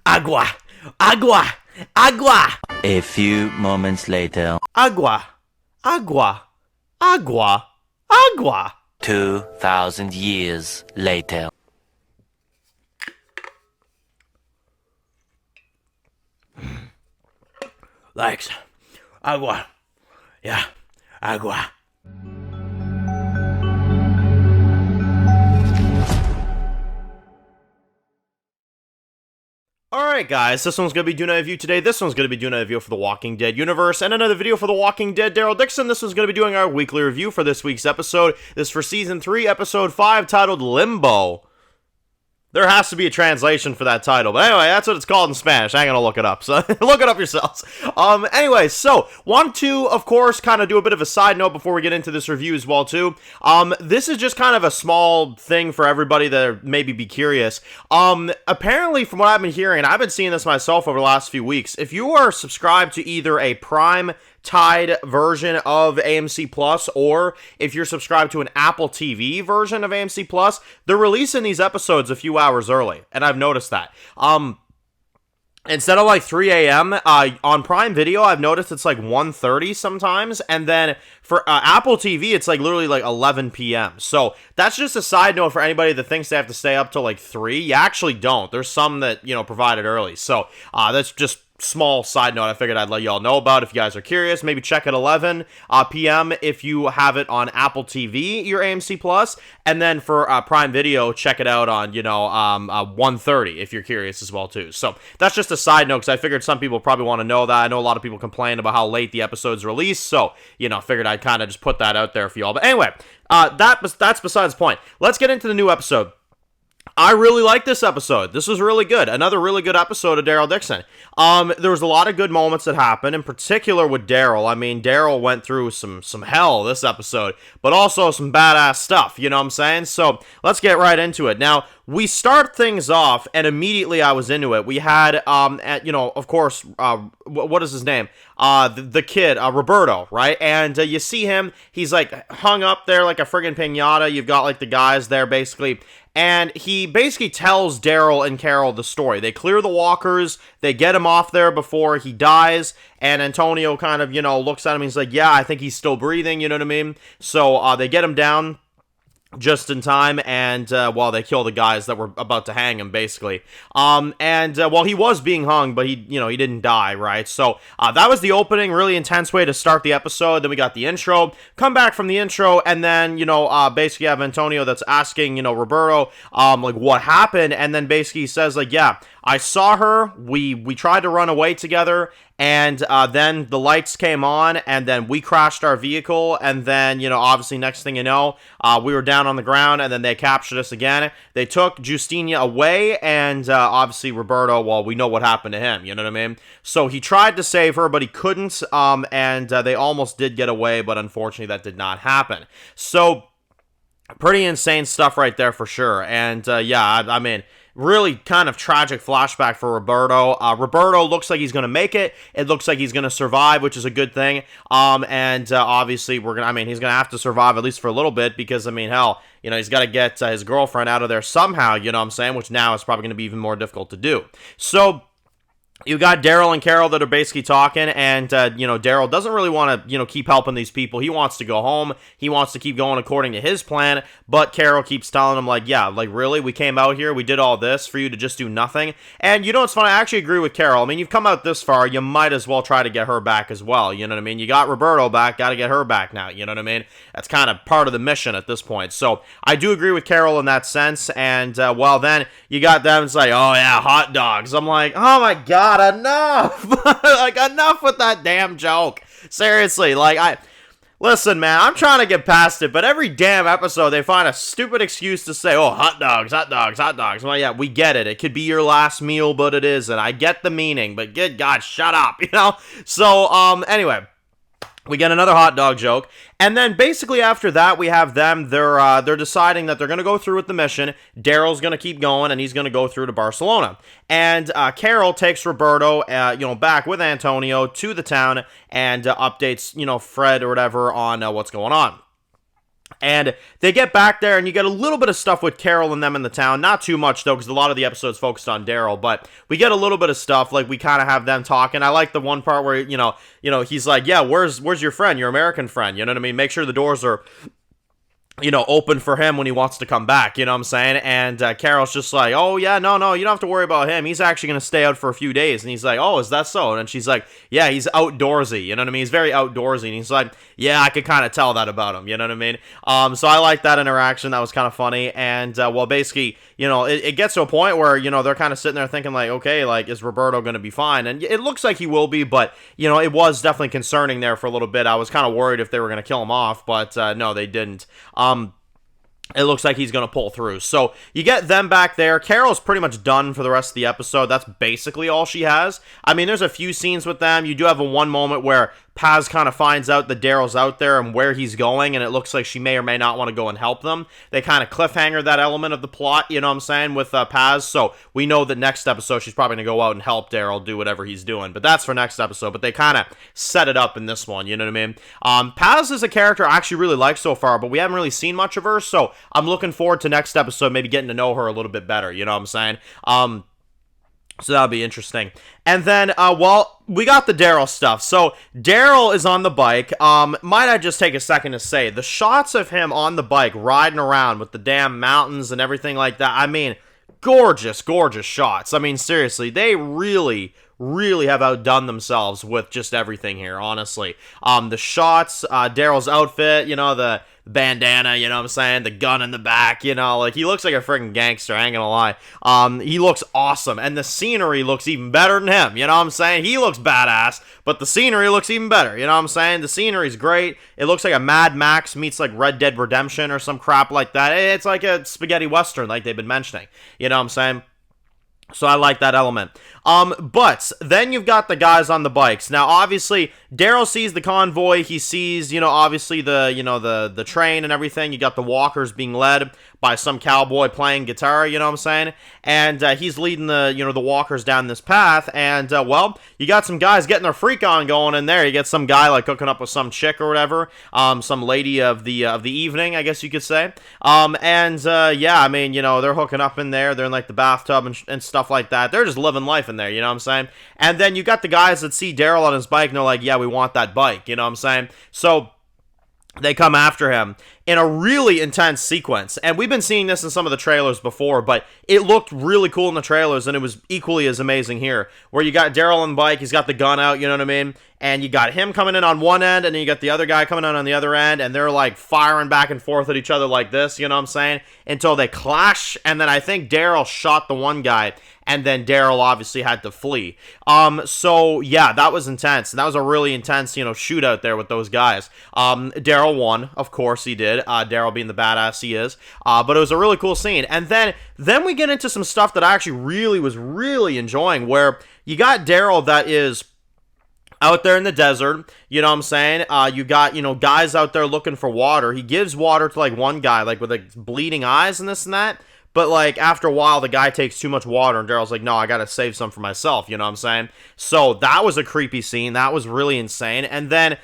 Agua, agua, agua. A few moments later. Agua, agua, agua, agua. 2,000 years later. Thanks. Agua. Yeah, agua. Alright guys, this one's going to be doing a review today. This one's going to be doing a review for the Walking Dead universe, and another video for the Walking Dead Daryl Dixon. This one's going to be doing our weekly review for this week's episode. This is for Season 3, Episode 5, titled Limbo. There has to be a translation for that title, but anyway, that's what it's called in Spanish. I ain't gonna look it up, so look it up yourselves. Anyway, so, want to, of course, kind of do a bit of a side note before we get into this review as well, too. This is just kind of a small thing for everybody that maybe be curious. Apparently, from what I've been hearing, and I've been seeing this myself over the last few weeks, if you are subscribed to either a Prime tied version of AMC Plus, or if you're subscribed to an Apple TV version of AMC Plus, they're releasing these episodes a few hours early, and I've noticed that. Instead of like 3 a.m. On Prime Video, I've noticed it's like 1:30 sometimes, and then for Apple TV, it's like literally like 11 p.m. So that's just a side note for anybody that thinks they have to stay up till like 3. You actually don't. There's some that, provide it early. So that's just small side note I figured I'd let y'all know about if you guys are curious. Maybe check at 11 p.m. if you have it on Apple TV, your AMC Plus, and then for Prime Video, check it out on 1:30 if you're curious as well too. So that's just a side note because I figured some people probably want to know that. I know a lot of people complain about how late the episode's released, so figured I'd kind of just put that out there for y'all. But anyway, that's besides the point. Let's get into the new episode. I really like this episode. This was really good. Another really good episode of Daryl Dixon. There was a lot of good moments that happened, in particular with Daryl. I mean, Daryl went through some hell this episode, but also some badass stuff, you know what I'm saying? So, let's get right into it. Now, we start things off, and immediately I was into it. We had, of course, what is his name? The kid, Roberto, right? And you see him, he's like hung up there like a friggin' piñata. You've got like the guys there basically. And he basically tells Daryl and Carol the story. They clear the walkers, they get him off there before he dies, and Antonio kind of, looks at him and he's like, yeah, I think he's still breathing, you know what I mean? So they get him down just in time, and they kill the guys that were about to hang him, basically. He was being hung, but he didn't die, right? So that was the opening, really intense way to start the episode. Then we got the intro, come back from the intro, and then basically have Antonio that's asking Roberto what happened, and then basically he says yeah, I saw her, we tried to run away together, and then the lights came on, and then we crashed our vehicle, and then, obviously next thing you know, we were down on the ground, and then they captured us again. They took Justinia away, and obviously Roberto, well, we know what happened to him, you know what I mean? So he tried to save her, but he couldn't, and they almost did get away, but unfortunately that did not happen. So, pretty insane stuff right there for sure, and I mean, really kind of tragic flashback for Roberto. Roberto looks like he's going to make it. It looks like he's going to survive, which is a good thing. Obviously, he's going to have to survive at least for a little bit because, hell, he's got to get his girlfriend out of there somehow, you know what I'm saying? Which now is probably going to be even more difficult to do. So, you got Daryl and Carol that are basically talking, and, Daryl doesn't really want to, keep helping these people. He wants to go home. He wants to keep going according to his plan, but Carol keeps telling him, really? We came out here, we did all this for you to just do nothing? And, it's funny, I actually agree with Carol. You've come out this far, you might as well try to get her back as well, you know what I mean? You got Roberto back, gotta get her back now, you know what I mean? That's kind of part of the mission at this point. So, I do agree with Carol in that sense, and, then you got them, it's like, oh yeah, hot dogs. I'm like, oh my god, enough! Enough with that damn joke. Seriously, listen, man, I'm trying to get past it, but every damn episode they find a stupid excuse to say, oh, hot dogs, hot dogs, hot dogs. Well, yeah, we get it. It could be your last meal, but it isn't. I get the meaning, but good God, shut up, So, anyway, we get another hot dog joke, and then basically after that, we have them, they're deciding that they're going to go through with the mission. Daryl's going to keep going, and he's going to go through to Barcelona. And Carol takes Roberto, back with Antonio to the town and updates, Fred or whatever on what's going on. And they get back there, and you get a little bit of stuff with Carol and them in the town. Not too much, though, because a lot of the episodes focused on Daryl. But we get a little bit of stuff, like we kind of have them talking. I like the one part where, he's like, yeah, where's your friend, your American friend? You know what I mean? Make sure the doors are open for him when he wants to come back, you know what I'm saying? And Carol's just like, oh, yeah, no, you don't have to worry about him. He's actually going to stay out for a few days. And he's like, oh, is that so? And she's like, yeah, he's outdoorsy, you know what I mean? He's very outdoorsy. And he's like, yeah, I could kind of tell that about him, you know what I mean? So I like that interaction. That was kind of funny. And, basically, it gets to a point where, they're kind of sitting there thinking, like, okay, like, is Roberto going to be fine? And it looks like he will be, but, it was definitely concerning there for a little bit. I was kind of worried if they were going to kill him off, but no, they didn't. It looks like he's going to pull through. So you get them back there. Carol's pretty much done for the rest of the episode. That's basically all she has. I mean, there's a few scenes with them. You do have one moment where Paz kind of finds out that Daryl's out there and where he's going, and it looks like she may or may not want to go and help them. They kind of cliffhanger that element of the plot, you know what I'm saying, with Paz. So we know that next episode she's probably going to go out and help Daryl do whatever he's doing. But that's for next episode. But they kind of set it up in this one, you know what I mean? Paz is a character I actually really like so far, but we haven't really seen much of her. So I'm looking forward to next episode, maybe getting to know her a little bit better, you know what I'm saying? So that'll be interesting. And then, we got the Daryl stuff. So Daryl is on the bike. Might I just take a second to say, the shots of him on the bike riding around with the damn mountains and everything like that, I mean, gorgeous, gorgeous shots. I mean, seriously, they really have outdone themselves with just everything here, honestly. The shots, Daryl's outfit, the bandana, you know what I'm saying, the gun in the back, like, he looks like a freaking gangster, I ain't gonna lie. He looks awesome, and the scenery looks even better than him, you know what I'm saying? He looks badass, but the scenery looks even better, you know what I'm saying? The scenery's great. It looks like a Mad Max meets, like, Red Dead Redemption or some crap like that. It's like a spaghetti western, like they've been mentioning, you know what I'm saying? So I like that element. But then you've got the guys on the bikes. Now, obviously, Daryl sees the convoy. He sees, obviously the train and everything. You got the walkers being led by some cowboy playing guitar, you know what I'm saying? And he's leading the walkers down this path. And, you got some guys getting their freak on going in there. You get some guy, like, hooking up with some chick or whatever. Some lady of the evening, I guess you could say. Yeah, I mean, they're hooking up in there. They're in, like, the bathtub and stuff like that. They're just living life in there, you know what I'm saying? And then you got the guys that see Daryl on his bike and they're like, yeah, we want that bike, you know what I'm saying? So they come after him in a really intense sequence. And we've been seeing this in some of the trailers before, but it looked really cool in the trailers, and it was equally as amazing here, where you got Daryl on the bike, he's got the gun out, you know what I mean? And you got him coming in on one end, and then you got the other guy coming in on the other end, and they're like firing back and forth at each other like this, you know what I'm saying? Until they clash, and then I think Daryl shot the one guy, and then Daryl obviously had to flee. So yeah, that was intense. And that was a really intense, shootout there with those guys. Daryl won, of course he did. Daryl being the badass he is. But it was a really cool scene. And then we get into some stuff that I actually was really enjoying, where you got Daryl that is out there in the desert, you know what I'm saying? You got, guys out there looking for water. He gives water to, like, one guy, like, with, like, bleeding eyes and this and that. But, like, after a while, the guy takes too much water, and Daryl's like, no, I gotta save some for myself, you know what I'm saying? So, that was a creepy scene. That was really insane. And then,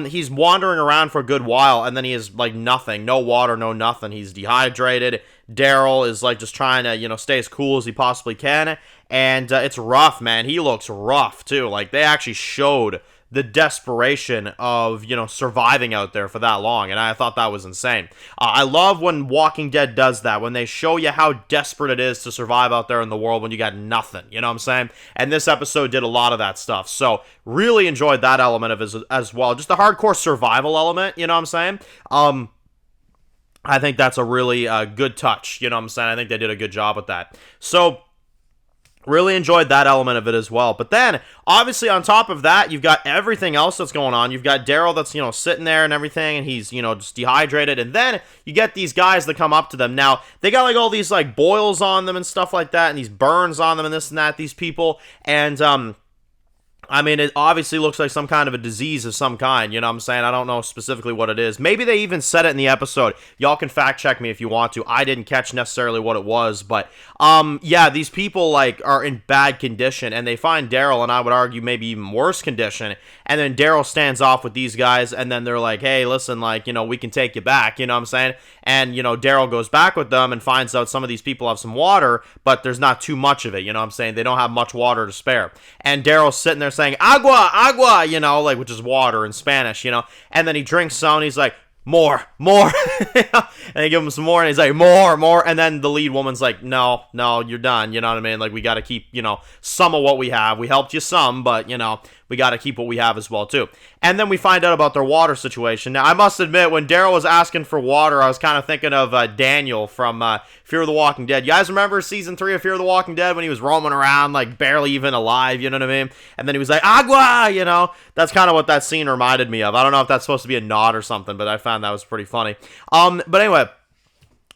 he's wandering around for a good while, and then he has, like, nothing. No water, no nothing. He's dehydrated. Daryl is, like, just trying to, stay as cool as he possibly can. And, it's rough, man. He looks rough, too. Like, they actually showed the desperation of, surviving out there for that long, and I thought that was insane. I love when Walking Dead does that, when they show you how desperate it is to survive out there in the world when you got nothing, you know what I'm saying? And this episode did a lot of that stuff, so really enjoyed that element of it as well. Just the hardcore survival element, you know what I'm saying? I think that's a really good touch, you know what I'm saying? I think they did a good job with that. So really enjoyed that element of it as well. But then, obviously, on top of that, you've got everything else that's going on. You've got Daryl that's, sitting there and everything, and he's, just dehydrated. And then you get these guys that come up to them. Now, they got, like, all these, like, boils on them and stuff like that, and these burns on them and this and that, these people. And, I mean, it obviously looks like some kind of a disease of some kind, you know what I'm saying? I don't know specifically what it is. Maybe they even said it in the episode. Y'all can fact check me if you want to. I didn't catch necessarily what it was, but yeah, these people like are in bad condition, and they find Daryl, and I would argue maybe even worse condition, and then Daryl stands off with these guys, and then they're like, hey, listen, like, you know, we can take you back, you know what I'm saying? And, you know, Daryl goes back with them and finds out some of these people have some water, but there's not too much of it, you know what I'm saying? They don't have much water to spare. And Daryl's sitting there saying, agua, agua, you know, like, which is water in Spanish, you know, and then he drinks some, and he's like, more, and they give him some more, and he's like, more, and then the lead woman's like, no, you're done, you know what I mean, like, we gotta keep, you know, some of what we have, we helped you some, but, you know, we gotta keep what we have as well, too. And then we find out about their water situation. Now, I must admit, when Daryl was asking for water, I was kind of thinking of Daniel from Fear of the Walking Dead. You guys remember Season 3 of Fear of the Walking Dead when he was roaming around, like, barely even alive, you know what I mean? And then he was like, agua, you know? That's kind of what that scene reminded me of. I don't know if that's supposed to be a nod or something, but I found that was pretty funny. But anyway,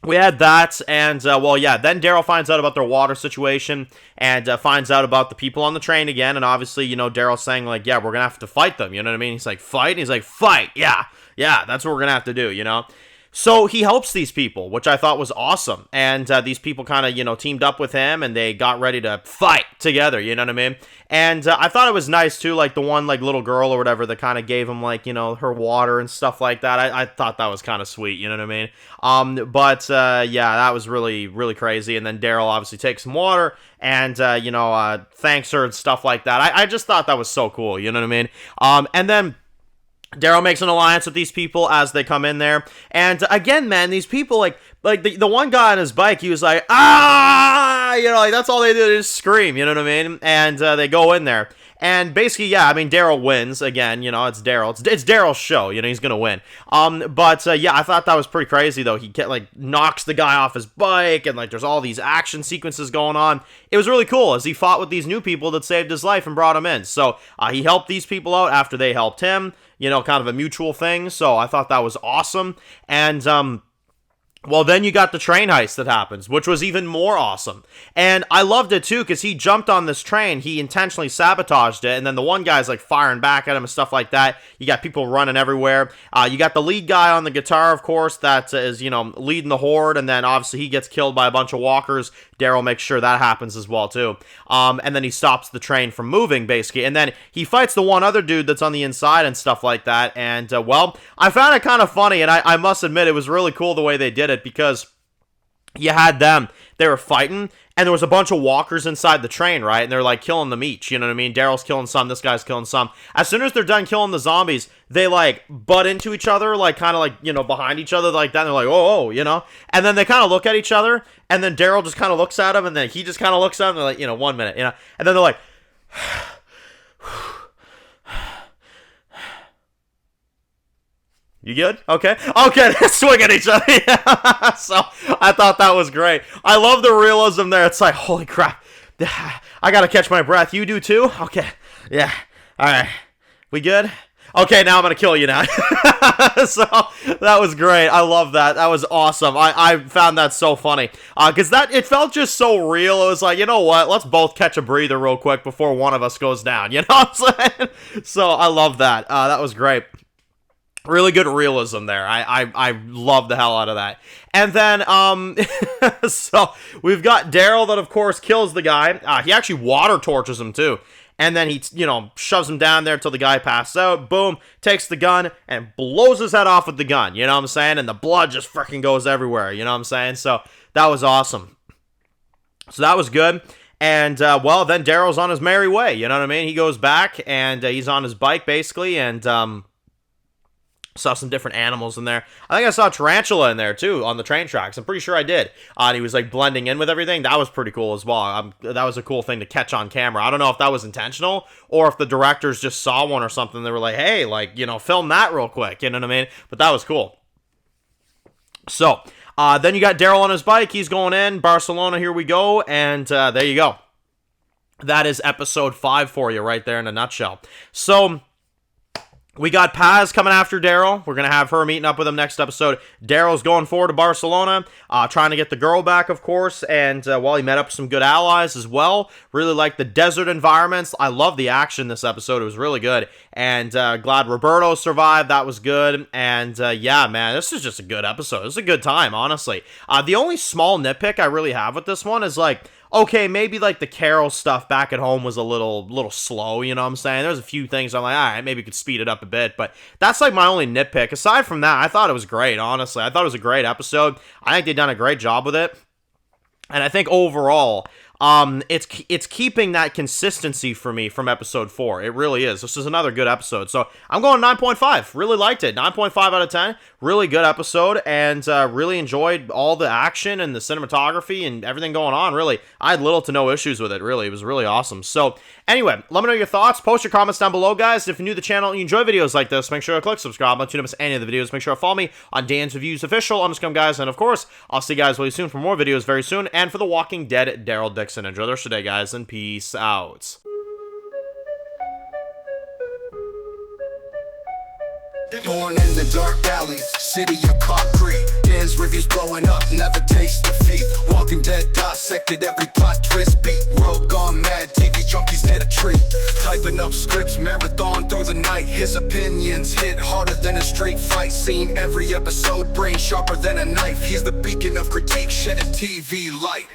we had that, and, well, yeah, then Daryl finds out about their water situation, and finds out about the people on the train again, and obviously, you know, Daryl's saying, like, yeah, we're gonna have to fight them, you know what I mean? He's like, fight? And he's like, fight, yeah, that's what we're gonna have to do, you know? So he helps these people, which I thought was awesome, and these people kind of, you know, teamed up with him, and they got ready to fight together, you know what I mean? And I thought it was nice, too, like, the one, like, little girl or whatever that kind of gave him, like, you know, her water and stuff like that. I thought that was kind of sweet, you know what I mean? But, yeah, that was really, really crazy, and then Daryl obviously takes some water, and, you know, thanks her and stuff like that. I just thought that was so cool, you know what I mean? And then Daryl makes an alliance with these people as they come in there. And again, man, these people, like the one guy on his bike, he was like, ah, you know, like that's all they do, they just scream, you know what I mean? And they go in there. And basically, yeah, I mean, Daryl wins again, you know, it's Daryl. It's Daryl's show, you know, he's gonna win. But yeah, I thought that was pretty crazy, though. He knocks the guy off his bike, and, like, there's all these action sequences going on. It was really cool as he fought with these new people that saved his life and brought him in. So, he helped these people out after they helped him, you know, kind of a mutual thing. So, I thought that was awesome. And, well, then you got the train heist that happens, which was even more awesome. And I loved it, too, because he jumped on this train. He intentionally sabotaged it, and then the one guy's, like, firing back at him and stuff like that. You got people running everywhere. You got the lead guy on the guitar, of course, that is, you know, leading the horde, and then obviously he gets killed by a bunch of walkers. Daryl makes sure that happens as well, too. And then he stops the train from moving, basically. And then he fights the one other dude that's on the inside and stuff like that. And, well, I found it kind of funny, and I must admit it was really cool the way they did it, because you had them, they were fighting, and there was a bunch of walkers inside the train, right? And they're, like, killing them each, you know what I mean? Daryl's killing some, this guy's killing some. As soon as they're done killing the zombies, they, like, butt into each other, like, kind of, like, you know, behind each other like that, and they're like, oh, you know? And then they kind of look at each other, and then Daryl just kind of looks at him, and then he just kind of looks at him, and they're like, you know, 1 minute, you know? And then they're like, you good? Okay, they're swing at each other. So, I thought that was great. I love the realism there. It's like, holy crap. I gotta catch my breath. You do too? Okay, yeah. Alright. We good? Okay, now I'm gonna kill you now. So, that was great. I love that. That was awesome. I found that so funny. Because it felt just so real. It was like, you know what? Let's both catch a breather real quick before one of us goes down. You know what I'm saying? So, I love that. That was great. Really good realism there. I love the hell out of that. And then, so, we've got Daryl that, of course, kills the guy. He actually water torches him, too. And then he, you know, shoves him down there till the guy passes out. Boom, takes the gun and blows his head off with the gun. You know what I'm saying? And the blood just freaking goes everywhere. You know what I'm saying? So, that was awesome. So, that was good. And, well, then Daryl's on his merry way. You know what I mean? He goes back, and he's on his bike, basically, and, saw some different animals in there. I think I saw a tarantula in there, too, on the train tracks. I'm pretty sure I did. And he was, like, blending in with everything. That was pretty cool as well. That was a cool thing to catch on camera. I don't know if that was intentional, or if the directors just saw one or something. They were like, hey, like, you know, film that real quick. You know what I mean? But that was cool. So, then you got Daryl on his bike. He's going in. Barcelona, here we go. And there you go. That is episode 5 for you right there in a nutshell. So, We got Paz coming after Daryl. We're going to have her meeting up with him next episode. Daryl's going forward to Barcelona, trying to get the girl back, of course, and he met up with some good allies as well. Really like the desert environments. I love the action this episode. It was really good, and glad Roberto survived. That was good, and yeah, man, this is just a good episode. This is a good time, honestly. The only small nitpick I really have with this one is, like, okay, maybe like the Carol stuff back at home was a little slow, you know what I'm saying? There's a few things I'm like, all right, maybe we could speed it up a bit, but that's like my only nitpick. Aside from that, I thought it was great, honestly. I thought it was a great episode. I think they've done a great job with it. And I think overall, it's keeping that consistency for me from episode 4. It really is. This is another good episode. So I'm going 9.5. Really liked it. 9.5 out of 10. Really good episode, and really enjoyed all the action and the cinematography and everything going on. Really, I had little to no issues with it. Really, it was really awesome. So anyway, let me know your thoughts. Post your comments down below, guys. If you're new to the channel and you enjoy videos like this, make sure to click subscribe. Don't you miss any of the videos. Make sure to follow me on Dan's Reviews Official on Scum, guys. And of course, I'll see you guys really soon for more videos very soon. And for The Walking Dead, Daryl, Dixon. Enjoy the rest of your day, guys, and peace out. Born in the dark alleys, city of concrete. Dan's reviews blowing up, never taste defeat. Walking Dead dissected, every plot twist beat. World gone mad, TV junkies need a treat. Typing up scripts, marathon through the night. His opinions hit harder than a street fight scene. Every episode, brain sharper than a knife. He's the beacon of critique, shedding TV light.